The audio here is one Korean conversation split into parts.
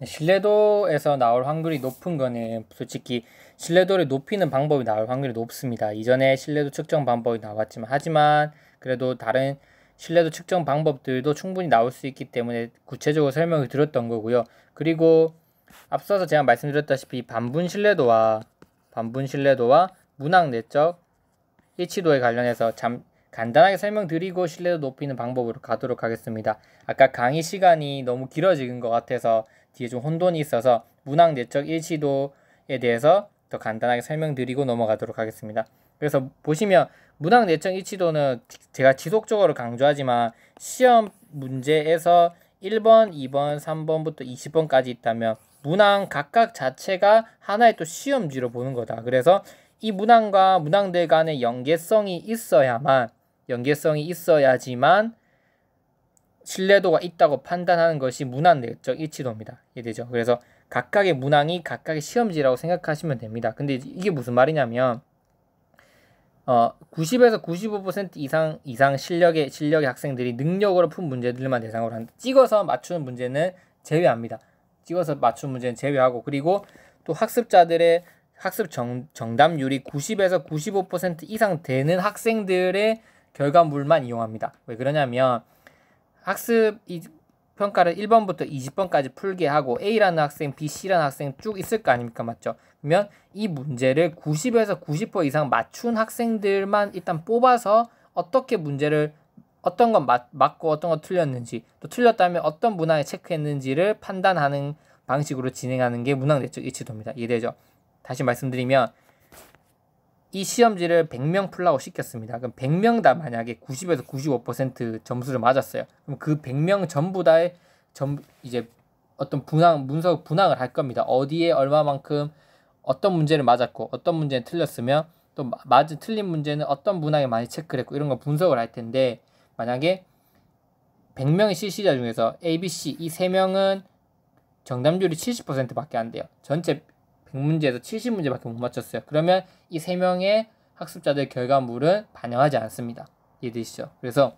신뢰도에서 나올 확률이 높은 거는 솔직히 신뢰도를 높이는 방법이 나올 확률이 높습니다. 이전에 신뢰도 측정 방법이 나왔지만 하지만 그래도 다른 신뢰도 측정 방법들도 충분히 나올 수 있기 때문에 구체적으로 설명을 드렸던 거고요. 그리고 앞서서 제가 말씀드렸다시피 반분 신뢰도와 문항 내적 일치도에 관련해서 간단하게 설명드리고 신뢰도 높이는 방법으로 가도록 하겠습니다. 아까 강의 시간이 너무 길어지는 것 같아서 뒤에 좀 혼돈이 있어서 문항 내적 일치도에 대해서 더 간단하게 설명드리고 넘어가도록 하겠습니다. 그래서 보시면 문항 내적 일치도는 제가 지속적으로 강조하지만 시험 문제에서 1번, 2번, 3번부터 20번까지 있다면 문항 각각 자체가 하나의 또 시험지로 보는 거다. 그래서 이 문항과 문항들 간의 연계성이 있어야지만 신뢰도가 있다고 판단하는 것이 문항 내적 일치도입니다. 이해되죠? 그래서 각각의 문항이 각각의 시험지라고 생각하시면 됩니다. 근데 이게 무슨 말이냐면 90에서 95% 이상 실력의 학생들이 능력으로 푼 문제들만 대상으로 한다. 찍어서 맞추는 문제는 제외합니다. 찍어서 맞추는 문제는 제외하고, 그리고 또 학습자들의 학습 정답률이 90에서 95% 이상 되는 학생들의 결과물만 이용합니다. 왜 그러냐면 학습 평가를 1번부터 20번까지 풀게 하고 A라는 학생, B, C라는 학생 쭉 있을 거 아닙니까? 맞죠? 그러면 이 문제를 90에서 90% 이상 맞춘 학생들만 일단 뽑아서 어떻게 문제를 어떤 건 맞고 어떤 건 틀렸는지, 또 틀렸다면 어떤 문항에 체크했는지를 판단하는 방식으로 진행하는 게 문항 내적 일치도입니다. 이해되죠? 다시 말씀드리면 이 시험지를 100명 풀라고 시켰습니다. 그럼 100명 다 만약에 90에서 95% 점수를 맞았어요. 그럼 그 100명 전부 다의 이제 어떤 문서 분항을 할 겁니다. 어디에 얼마만큼 어떤 문제를 맞았고 어떤 문제는 틀렸으며 또 틀린 문제는 어떤 문항에 많이 체크를 했고 이런 거 분석을 할 텐데, 만약에 100명의 실시자 중에서 A, B, C 이 3명은 정답률이 70%밖에 안 돼요. 전체 100문제에서 70문제밖에 못 맞췄어요. 그러면 이 3명의 학습자들 결과물은 반영하지 않습니다. 이해되시죠? 그래서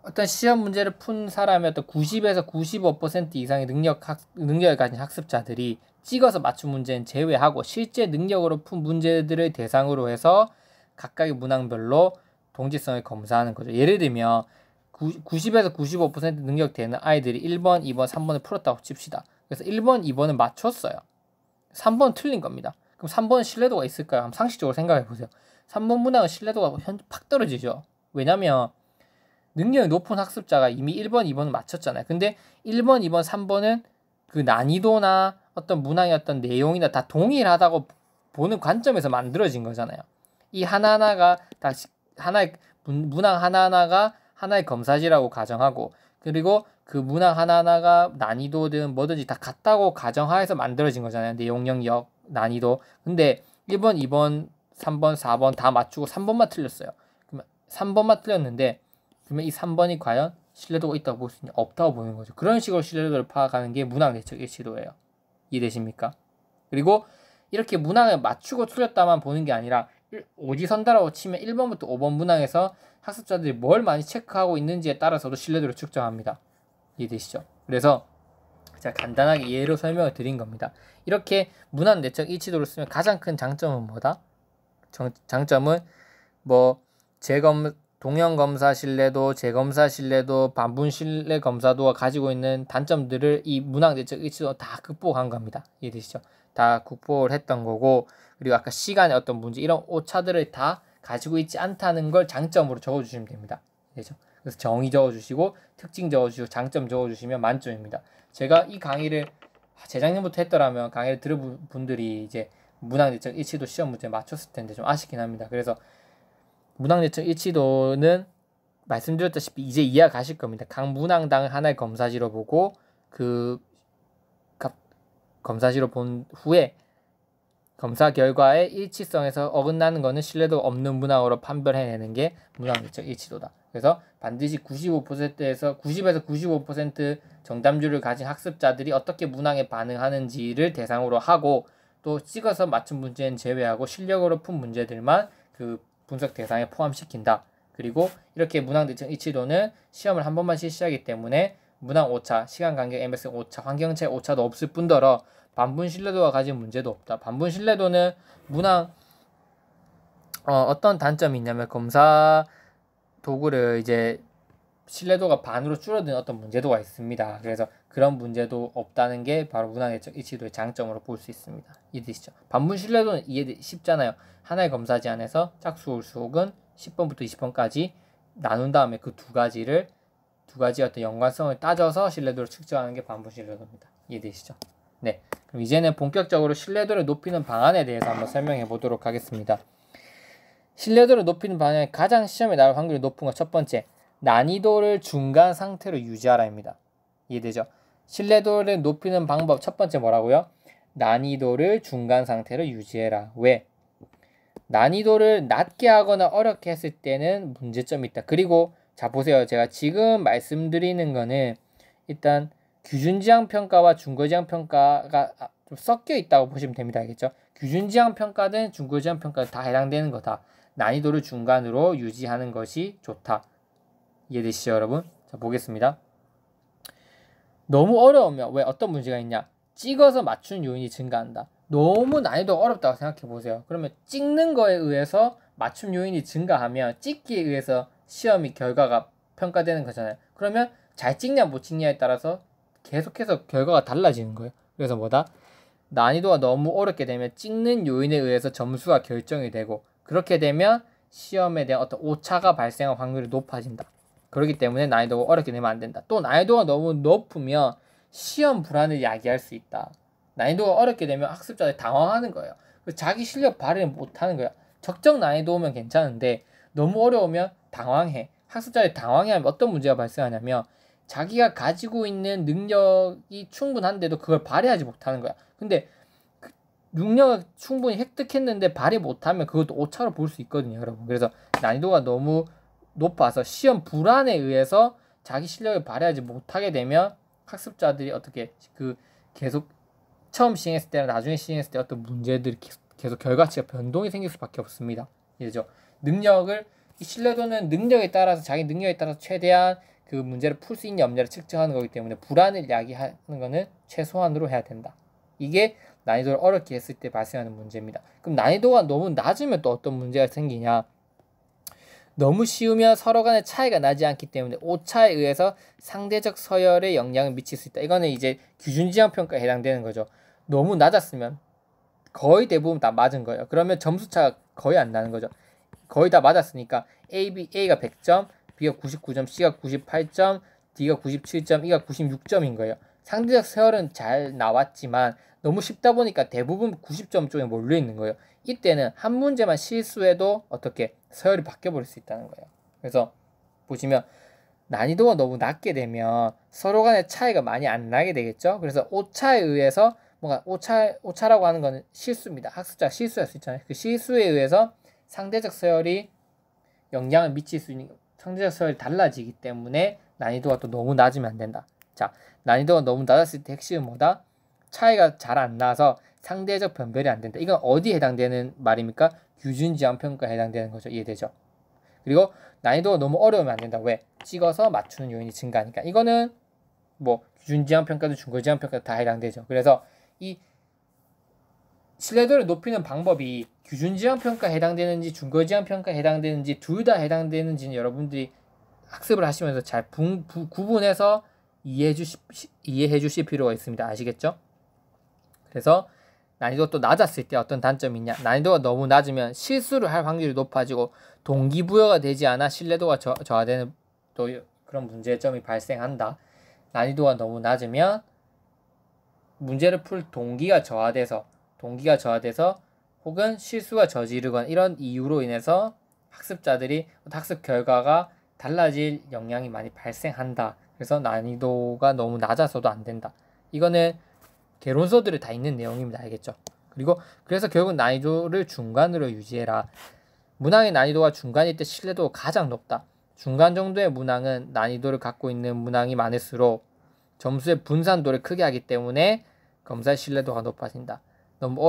어떤 시험 문제를 푼 사람의 어떤 90에서 95% 이상의 능력을 가진 학습자들이 찍어서 맞춘 문제는 제외하고 실제 능력으로 푼 문제들을 대상으로 해서 각각의 문항별로 동지성을 검사하는 거죠. 예를 들면 90에서 95% 능력 되는 아이들이 1번, 2번, 3번을 풀었다고 칩시다. 그래서 1번, 2번은 맞췄어요. 3번은 틀린 겁니다. 그럼 3번은 신뢰도가 있을까요? 한번 상식적으로 생각해 보세요. 3번 문항은 신뢰도가 팍 떨어지죠. 왜냐면 능력이 높은 학습자가 이미 1번, 2번을 맞췄잖아요. 근데 1번, 2번, 3번은 그 난이도나 어떤 문항의 어떤 내용이나 다 동일하다고 보는 관점에서 만들어진 거잖아요. 이 하나하나가 다 하나의 문항 하나하나가 하나의 검사지라고 가정하고, 그리고 그 문항 하나하나가 난이도든 뭐든지 다 같다고 가정하에서 만들어진 거잖아요. 내용 영역, 난이도. 근데 1번, 2번, 3번, 4번 다 맞추고 3번만 틀렸어요. 그러면 3번만 틀렸는데 그러면 이 3번이 과연 신뢰도가 있다고 볼 수 있냐? 없다고 보는 거죠. 그런 식으로 신뢰도를 파악하는 게 문항 내적 일치도예요. 이해되십니까? 그리고 이렇게 문항을 맞추고 틀렸다만 보는 게 아니라 오지선다라고 치면 1번부터 5번 문항에서 학습자들이 뭘 많이 체크하고 있는지에 따라서도 신뢰도를 측정합니다. 이해되시죠? 그래서 제가 간단하게 예로 설명을 드린 겁니다. 이렇게 문항 내적 일치도를 쓰면 가장 큰 장점은 뭐다? 장점은 동형 검사 신뢰도, 재검사 신뢰도, 반분 신뢰 검사도가 가지고 있는 단점들을 이 문항 내적 일치도 다 극복한 겁니다. 이해되시죠? 다 극복을 했던 거고, 그리고 아까 시간의 어떤 문제 이런 오차들을 다 가지고 있지 않다는 걸 장점으로 적어주시면 됩니다. 그렇죠? 그래서 정의 적어주시고 특징 적어주시고 장점 적어주시면 만점입니다. 제가 이 강의를 재작년부터 했더라면 강의를 들은 분들이 이제 문항 내적 일치도 시험 문제 맞췄을 텐데 좀 아쉽긴 합니다. 그래서 문항 내적 일치도는 말씀드렸다시피 이제 이해가 가실 겁니다. 각 문항당 하나의 검사지로 보고 그 검사지로 본 후에 검사 결과의 일치성에서 어긋나는 것은 신뢰도가 없는 문항으로 판별해내는 게 문항 내적 일치도다. 그래서 반드시 90에서 95% 정답률을 가진 학습자들이 어떻게 문항에 반응하는지를 대상으로 하고, 또 찍어서 맞춘 문제는 제외하고 실력으로 푼 문제들만 그 분석 대상에 포함시킨다. 그리고 이렇게 문항 내적 일치도는 시험을 한 번만 실시하기 때문에 문항 오차, 시간 간격 MSN 오차, 환경차의 오차도 없을 뿐더러 반분 신뢰도가 가진 문제도 없다. 반분 신뢰도는 문항 어떤 단점이 있냐면 검사 도구를 이제 신뢰도가 반으로 줄어드는 어떤 문제도가 있습니다. 그래서 그런 문제도 없다는 게 바로 문항의 이치도의 장점으로 볼 수 있습니다. 이해되시죠? 반분 신뢰도는 이해 쉽잖아요. 하나의 검사 제안에서 짝수 홀수 혹은 10번부터 20번까지 나눈 다음에 그 두 가지의 어떤 연관성을 따져서 신뢰도를 측정하는 게 반분 신뢰도입니다. 이해되시죠? 네. 그럼 이제는 본격적으로 신뢰도를 높이는 방안에 대해서 한번 설명해 보도록 하겠습니다. 신뢰도를 높이는 방향이 가장 시험에 나올 확률이 높은 것 첫 번째, 난이도를 중간 상태로 유지하라입니다. 이해되죠? 신뢰도를 높이는 방법 첫 번째 뭐라고요? 난이도를 중간 상태로 유지해라. 왜? 난이도를 낮게 하거나 어렵게 했을 때는 문제점이 있다. 그리고 자 보세요. 제가 지금 말씀드리는 거는 일단 규준지향평가와 중거지향평가가 좀 섞여 있다고 보시면 됩니다. 알겠죠? 규준지향평가든 중거지향평가든 다 해당되는 거다. 난이도를 중간으로 유지하는 것이 좋다. 이해되시죠, 여러분? 자, 보겠습니다. 너무 어려우면 왜 어떤 문제가 있냐? 찍어서 맞춘 요인이 증가한다. 너무 난이도가 어렵다고 생각해 보세요. 그러면 찍는 거에 의해서 맞춤 요인이 증가하면 찍기에 의해서 시험이 결과가 평가되는 거잖아요. 그러면 잘 찍냐 못 찍냐에 따라서 계속해서 결과가 달라지는 거예요. 그래서 뭐다? 난이도가 너무 어렵게 되면 찍는 요인에 의해서 점수가 결정이 되고 그렇게 되면 시험에 대한 어떤 오차가 발생할 확률이 높아진다. 그렇기 때문에 난이도가 어렵게 되면 안 된다. 또 난이도가 너무 높으면 시험 불안을 야기할 수 있다. 난이도가 어렵게 되면 학습자들이 당황하는 거예요. 자기 실력 발휘를 못하는 거야. 적정 난이도면 괜찮은데 너무 어려우면 당황해. 학습자들이 당황해하면 어떤 문제가 발생하냐면 자기가 가지고 있는 능력이 충분한데도 그걸 발휘하지 못하는 거야. 근데 그 능력을 충분히 획득했는데 발휘 못하면 그것도 오차로 볼 수 있거든요, 여러분. 그래서 난이도가 너무 높아서 시험 불안에 의해서 자기 실력을 발휘하지 못하게 되면 학습자들이 어떻게 계속 처음 시행했을 때나 나중에 시행했을 때 어떤 문제들이 계속 결과치가 변동이 생길 수밖에 없습니다. 이해죠? 이 신뢰도는 능력에 따라서 자기 능력에 따라서 최대한 그 문제를 풀 수 있냐 없냐를 측정하는 거기 때문에 불안을 야기하는 거는 최소한으로 해야 된다. 이게 난이도를 어렵게 했을 때 발생하는 문제입니다. 그럼 난이도가 너무 낮으면 또 어떤 문제가 생기냐? 너무 쉬우면 서로 간의 차이가 나지 않기 때문에 오차에 의해서 상대적 서열에 영향을 미칠 수 있다. 이거는 이제 기준지향평가에 해당되는 거죠. 너무 낮았으면 거의 대부분 다 맞은 거예요. 그러면 점수차가 거의 안 나는 거죠. 거의 다 맞았으니까 A가 100점, B가 99점, C가 98점, D가 97점, E가 96점인 거예요. 상대적 서열은 잘 나왔지만 너무 쉽다 보니까 대부분 90점 쪽에 몰려 있는 거예요. 이때는 한 문제만 실수해도 어떻게 서열이 바뀌어버릴 수 있다는 거예요. 그래서 보시면 난이도가 너무 낮게 되면 서로 간의 차이가 많이 안 나게 되겠죠. 그래서 오차에 의해서 뭔가 오차라고 하는 거는 실수입니다. 학습자가 실수할 수 있잖아요. 그 실수에 의해서 상대적 서열이 영향을 미칠 수 있는 상대적 서열이 달라지기 때문에 난이도가 또 너무 낮으면 안 된다. 자, 난이도가 너무 낮았을 때 핵심은 뭐다? 차이가 잘 안 나서 상대적 변별이 안 된다. 이건 어디에 해당되는 말입니까? 규준지향평가에 해당되는 거죠. 이해되죠? 그리고 난이도가 너무 어려우면 안 된다. 왜? 찍어서 맞추는 요인이 증가하니까. 이거는 뭐 규준지향평가도 중거지향평가도 다 해당되죠. 그래서 이 신뢰도를 높이는 방법이 규준지향평가에 해당되는지 중거지향평가에 해당되는지 둘 다 해당되는지는 여러분들이 학습을 하시면서 잘 구분해서 이해해 주실 필요가 있습니다. 아시겠죠? 그래서 난이도가 또 낮았을 때 어떤 단점이 있냐? 난이도가 너무 낮으면 실수를 할 확률이 높아지고 동기부여가 되지 않아 신뢰도가 저하되는 또 그런 문제점이 발생한다. 난이도가 너무 낮으면 문제를 풀 동기가 저하돼서 혹은 실수가 저지르거나 이런 이유로 인해서 학습자들이 학습 결과가 달라질 영향이 많이 발생한다. 그래서 난이도가 너무 낮아서도 안 된다. 이거는 개론서들이 다 있는 내용입니다. 알겠죠? 그래서 결국 난이도를 중간으로 유지해라. 문항의 난이도가 중간일 때 신뢰도가 가장 높다. 중간 정도의 문항은 난이도를 갖고 있는 문항이 많을수록 점수의 분산도를 크게 하기 때문에 검사의 신뢰도가 높아진다. 너무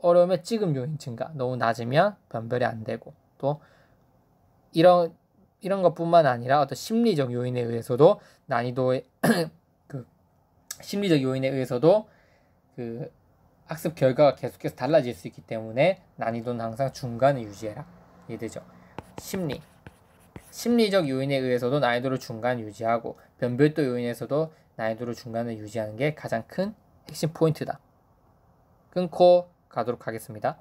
어려우면 찍음 요인 증가. 너무 낮으면 변별이 안 되고 또 이런 이런 것뿐만 아니라 어떤 심리적 요인에 의해서도 난이도의 그 심리적 요인에 의해서도 그 학습 결과가 계속해서 달라질 수 있기 때문에 난이도는 항상 중간에 유지해라. 이해되죠? 심리적 요인에 의해서도 난이도를 중간 유지하고 변별도 요인에서도 난이도를 중간에 유지하는 게 가장 큰 핵심 포인트다. 끊고 가도록 하겠습니다.